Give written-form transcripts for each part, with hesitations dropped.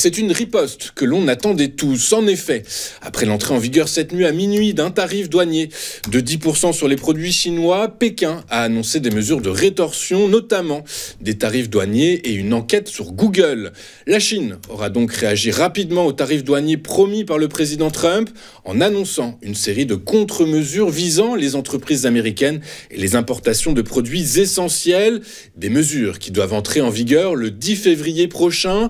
C'est une riposte que l'on attendait tous. En effet, après l'entrée en vigueur cette nuit à minuit d'un tarif douanier de 10% sur les produits chinois, Pékin a annoncé des mesures de rétorsion, notamment des tarifs douaniers et une enquête sur Google. La Chine aura donc réagi rapidement aux tarifs douaniers promis par le président Trump en annonçant une série de contre-mesures visant les entreprises américaines et les importations de produits essentiels. Des mesures qui doivent entrer en vigueur le 10 février prochain.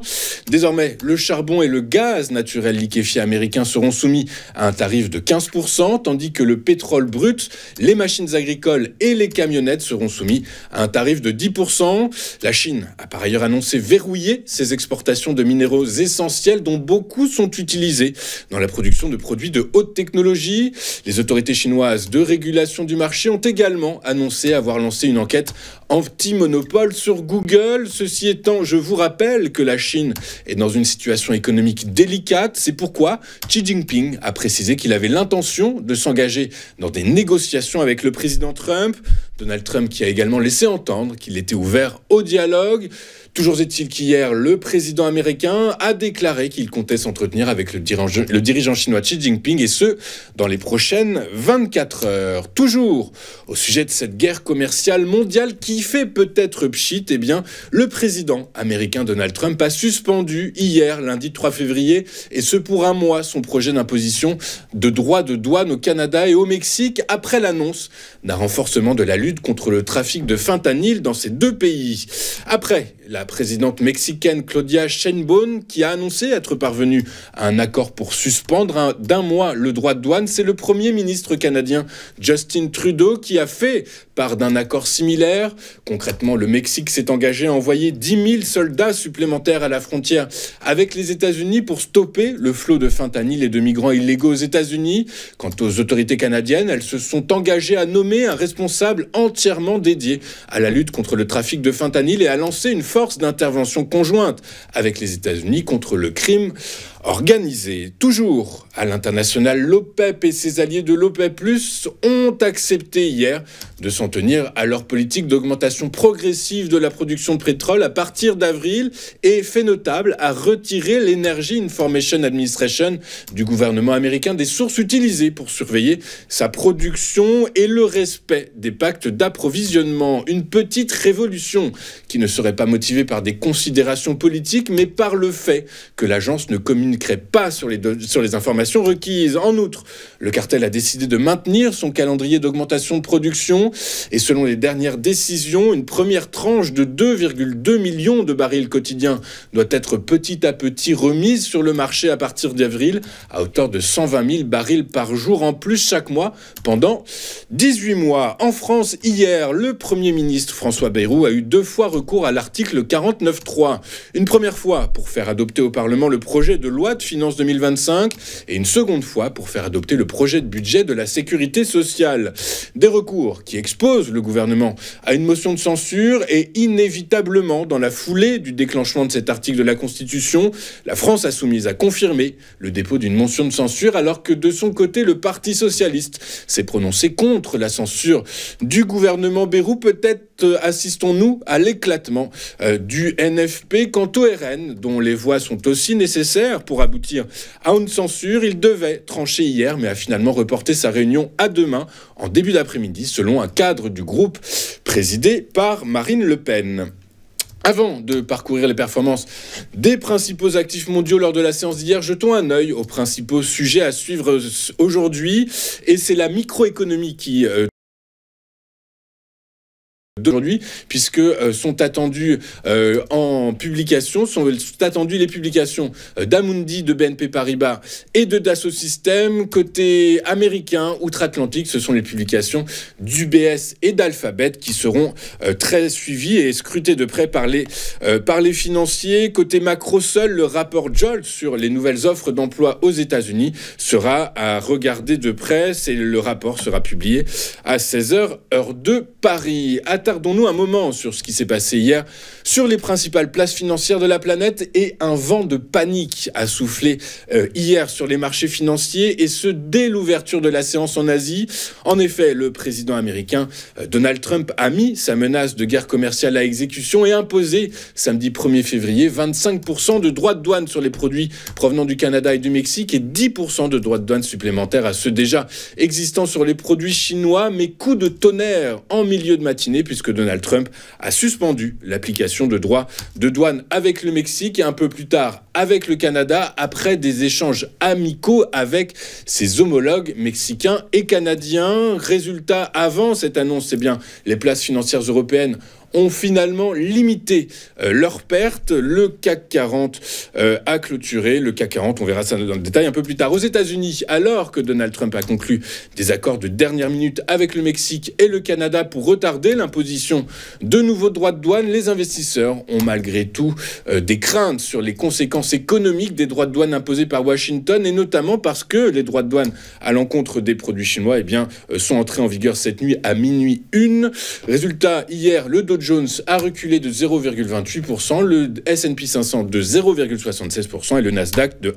Désormais, le charbon et le gaz naturel liquéfié américain seront soumis à un tarif de 15%, tandis que le pétrole brut, les machines agricoles et les camionnettes seront soumis à un tarif de 10%. La Chine a par ailleurs annoncé verrouiller ses exportations de minéraux essentiels dont beaucoup sont utilisés dans la production de produits de haute technologie. Les autorités chinoises de régulation du marché ont également annoncé avoir lancé une enquête anti-monopole sur Google. Ceci étant, je vous rappelle que la Chine est dans une situation économique délicate. C'est pourquoi Xi Jinping a précisé qu'il avait l'intention de s'engager dans des négociations avec le président Trump. Donald Trump qui a également laissé entendre qu'il était ouvert au dialogue. Toujours est-il qu'hier, le président américain a déclaré qu'il comptait s'entretenir avec le dirigeant chinois Xi Jinping, et ce, dans les prochaines 24 heures. Toujours au sujet de cette guerre commerciale mondiale qui fait peut-être pchit, eh bien, le président américain Donald Trump a suspendu hier, lundi 3 février, et ce pour un mois, son projet d'imposition de droits de douane au Canada et au Mexique, après l'annonce d'un renforcement de la lutte contre le trafic de fentanyl dans ces deux pays. Après la présidente mexicaine Claudia Sheinbaum, qui a annoncé être parvenue à un accord pour suspendre d'un mois le droit de douane, c'est le Premier ministre canadien Justin Trudeau qui a fait part d'un accord similaire. Concrètement, le Mexique s'est engagé à envoyer 10 000 soldats supplémentaires à la frontière avec les États-Unis pour stopper le flot de fentanyl et de migrants illégaux aux États-Unis. Quant aux autorités canadiennes, elles se sont engagées à nommer un responsable entièrement dédié à la lutte contre le trafic de fentanyl et à lancer une force d'intervention conjointe avec les États-Unis contre le crime organisé. Toujours à l'international, l'OPEP et ses alliés de l'OPEP+, ont accepté hier de s'en tenir à leur politique d'augmentation progressive de la production de pétrole à partir d'avril et, fait notable, à retirer l'Energy Information Administration du gouvernement américain des sources utilisées pour surveiller sa production et le respect des pactes d'approvisionnement. Une petite révolution qui ne serait pas motivée par des considérations politiques mais par le fait que l'agence ne communiquerait pas sur les informations requises. En outre, le cartel a décidé de maintenir son calendrier d'augmentation de production et selon les dernières décisions, une première tranche de 2,2 millions de barils quotidiens doit être petit à petit remise sur le marché à partir d'avril à hauteur de 120 000 barils par jour en plus chaque mois pendant 18 mois. En France, hier, le Premier ministre François Bayrou a eu 2 fois recours à l'article 49.3. Une première fois pour faire adopter au Parlement le projet de loi de finances 2025 et une seconde fois pour faire adopter le projet de budget de la sécurité sociale. Des recours qui exposent le gouvernement à une motion de censure et inévitablement, dans la foulée du déclenchement de cet article de la Constitution, la France insoumise a confirmé le dépôt d'une motion de censure alors que de son côté, le Parti socialiste s'est prononcé contre la censure du gouvernement Bayrou. Peut-être assistons-nous à l'éclatement du NFP. Quant au RN, dont les voix sont aussi nécessaires pour aboutir à une censure, il devait trancher hier, mais a finalement reporté sa réunion à demain, en début d'après-midi, selon un cadre du groupe présidé par Marine Le Pen. Avant de parcourir les performances des principaux actifs mondiaux lors de la séance d'hier, jetons un œil aux principaux sujets à suivre aujourd'hui. Et c'est la microéconomie qui d'aujourd'hui, puisque sont attendues en publication, sont attendues les publications d'Amundi, de BNP Paribas et de Dassault Systèmes. Côté américain, outre-Atlantique, ce sont les publications d'UBS et d'Alphabet qui seront très suivies et scrutées de près par les financiers. Côté macro, seul le rapport JOLTS sur les nouvelles offres d'emploi aux États-Unis sera à regarder de près. Le rapport sera publié à 16h, heure de Paris. À attardons-nous un moment sur ce qui s'est passé hier sur les principales places financières de la planète et un vent de panique a soufflé hier sur les marchés financiers et ce dès l'ouverture de la séance en Asie. En effet, le président américain Donald Trump a mis sa menace de guerre commerciale à exécution et imposé samedi 1er février 25% de droits de douane sur les produits provenant du Canada et du Mexique et 10% de droits de douane supplémentaires à ceux déjà existants sur les produits chinois. Mais coup de tonnerre en milieu de matinée puisque Donald Trump a suspendu l'application de droits de douane avec le Mexique et un peu plus tard avec le Canada après des échanges amicaux avec ses homologues mexicains et canadiens. Résultat, avant cette annonce, c'est bien les places financières européennes ont finalement limité leurs pertes. Le CAC 40 a clôturé. Le CAC 40, on verra ça dans le détail un peu plus tard. Aux États-Unis, alors que Donald Trump a conclu des accords de dernière minute avec le Mexique et le Canada pour retarder l'imposition de nouveaux droits de douane, les investisseurs ont malgré tout des craintes sur les conséquences économiques des droits de douane imposés par Washington et notamment parce que les droits de douane à l'encontre des produits chinois sont entrés en vigueur cette nuit à minuit 1. Résultat, hier, le Dow Jones a reculé de 0,28%, le S&P 500 de 0,76% et le Nasdaq de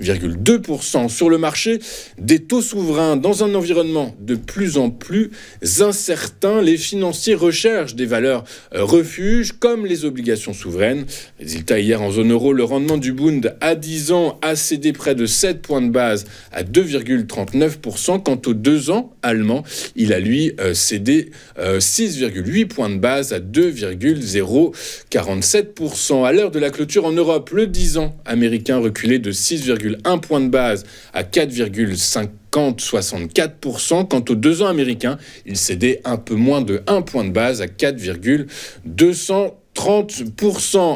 1,2%. Sur le marché des taux souverains, dans un environnement de plus en plus incertain, les financiers recherchent des valeurs refuges comme les obligations souveraines. Résultat, hier en zone euro, le rendement du Bund à 10 ans a cédé près de 7 points de base à 2,39%. Quant aux 2 ans allemand, il a lui cédé 6,8 points de base à 2,047%. À l'heure de la clôture en Europe, le 10 ans américain reculé de 6,1 points de base à 4,64%. Quant aux 2 ans américains, il cédait un peu moins de 1 point de base à 4,230%.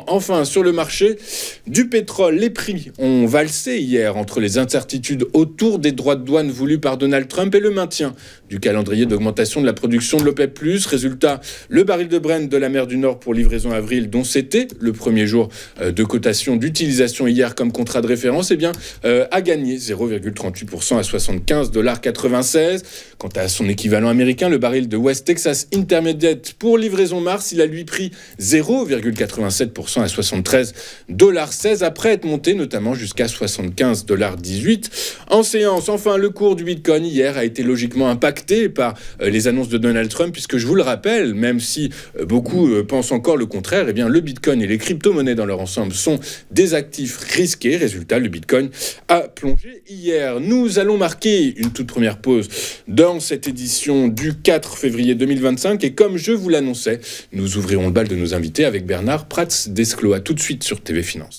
Enfin, sur le marché du pétrole, les prix ont valsé hier entre les incertitudes autour des droits de douane voulus par Donald Trump et le maintien du calendrier d'augmentation de la production de l'OPEP+. Résultat, le baril de Brent de la mer du Nord pour livraison avril, dont c'était le premier jour de cotation d'utilisation hier comme contrat de référence, a gagné 0,38% à 75,96 $. Quant à son équivalent américain, le baril de West Texas Intermediate pour livraison mars, il a lui pris 0,87% à 73,16 $ après être monté notamment jusqu'à 75,18 $. En séance, enfin, le cours du Bitcoin hier a été logiquement impacté par les annonces de Donald Trump puisque je vous le rappelle, même si beaucoup pensent encore le contraire, le Bitcoin et les crypto-monnaies dans leur ensemble sont des actifs risqués. Résultat, le Bitcoin a plongé hier. Nous allons marquer une toute première pause dans cette édition du 4 février 2025 et comme je vous l'annonçais, nous ouvrirons le bal de nos invités avec Bernard Prats-Desclos. À tout de suite sur TV Finance.